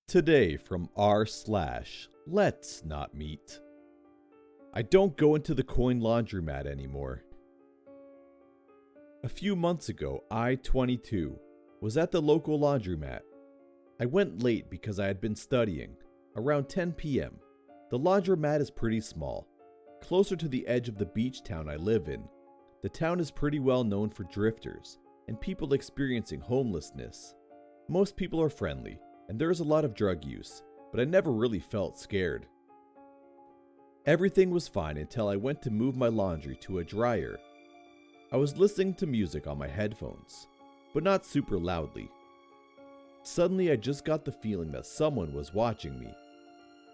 Today from r/LetsNotMeet. I don't go into the coin laundromat anymore. A few months ago, I, 22, was at the local laundromat. I went late because I had been studying. Around 10 p.m. The laundromat is pretty small, closer to the edge of the beach town I live in. The town is pretty well known for drifters and people experiencing homelessness. Most people are friendly, and there is a lot of drug use, but I never really felt scared. Everything was fine until I went to move my laundry to a dryer. I was listening to music on my headphones, but not super loudly. Suddenly I just got the feeling that someone was watching me.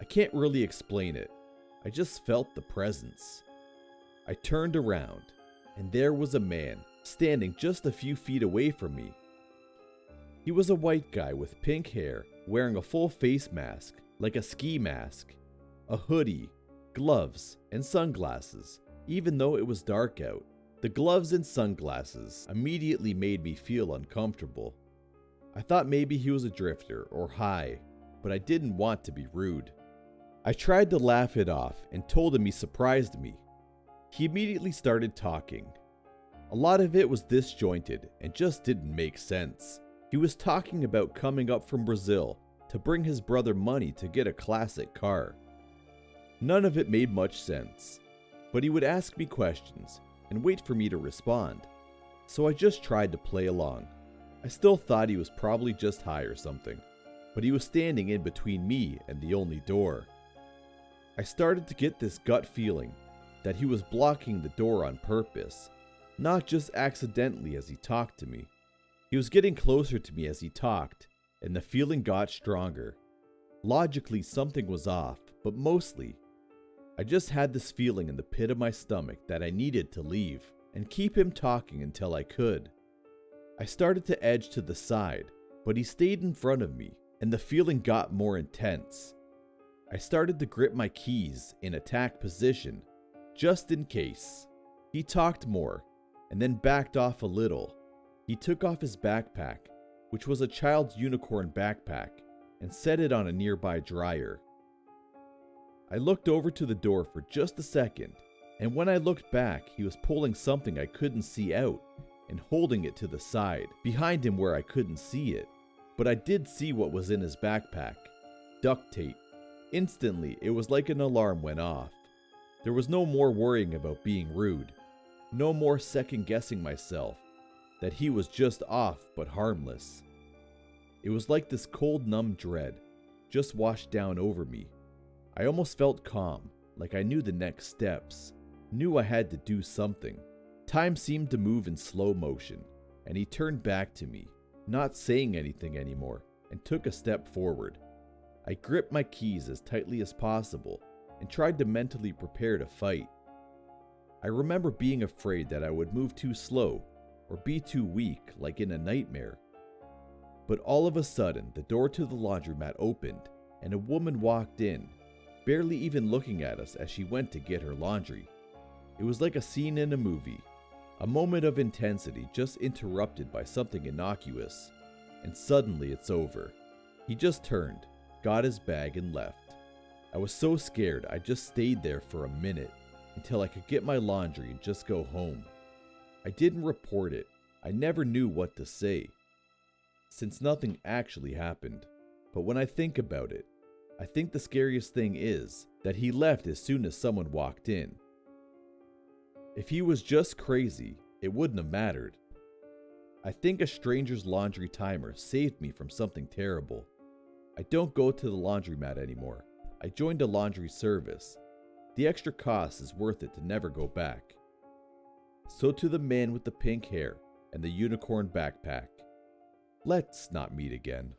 I can't really explain it, I just felt the presence. I turned around, and there was a man standing just a few feet away from me. He was a white guy with pink hair, wearing a full face mask, like a ski mask, a hoodie, gloves, and sunglasses. Even though it was dark out, the gloves and sunglasses immediately made me feel uncomfortable. I thought maybe he was a drifter or high, but I didn't want to be rude. I tried to laugh it off and told him he surprised me. He immediately started talking. A lot of it was disjointed and just didn't make sense. He was talking about coming up from Brazil to bring his brother money to get a classic car. None of it made much sense, but he would ask me questions and wait for me to respond, so I just tried to play along. I still thought he was probably just high or something, but he was standing in between me and the only door. I started to get this gut feeling that he was blocking the door on purpose, not just accidentally as he talked to me. He was getting closer to me as he talked, and the feeling got stronger. Logically, something was off, but mostly, I just had this feeling in the pit of my stomach that I needed to leave and keep him talking until I could. I started to edge to the side, but he stayed in front of me, and the feeling got more intense. I started to grip my keys in attack position, just in case. He talked more, and then backed off a little. He took off his backpack, which was a child's unicorn backpack, and set it on a nearby dryer. I looked over to the door for just a second, and when I looked back, he was pulling something I couldn't see out and holding it to the side, behind him where I couldn't see it. But I did see what was in his backpack: duct tape. Instantly, it was like an alarm went off. There was no more worrying about being rude, no more second-guessing myself that he was just off but harmless. It was like this cold, numb dread just washed down over me. I almost felt calm, like I knew the next steps, knew I had to do something. Time seemed to move in slow motion, and he turned back to me, not saying anything anymore, and took a step forward. I gripped my keys as tightly as possible and tried to mentally prepare to fight. I remember being afraid that I would move too slow or be too weak, like in a nightmare. But all of a sudden, the door to the laundromat opened, and a woman walked in, barely even looking at us as she went to get her laundry. It was like a scene in a movie, a moment of intensity just interrupted by something innocuous, and suddenly it's over. He just turned, got his bag, and left. I was so scared I just stayed there for a minute until I could get my laundry and just go home. I didn't report it. I never knew what to say, since nothing actually happened. But when I think about it, I think the scariest thing is that he left as soon as someone walked in. If he was just crazy, it wouldn't have mattered. I think a stranger's laundry timer saved me from something terrible. I don't go to the laundromat anymore. I joined a laundry service. The extra cost is worth it to never go back. So to the man with the pink hair and the unicorn backpack, let's not meet again.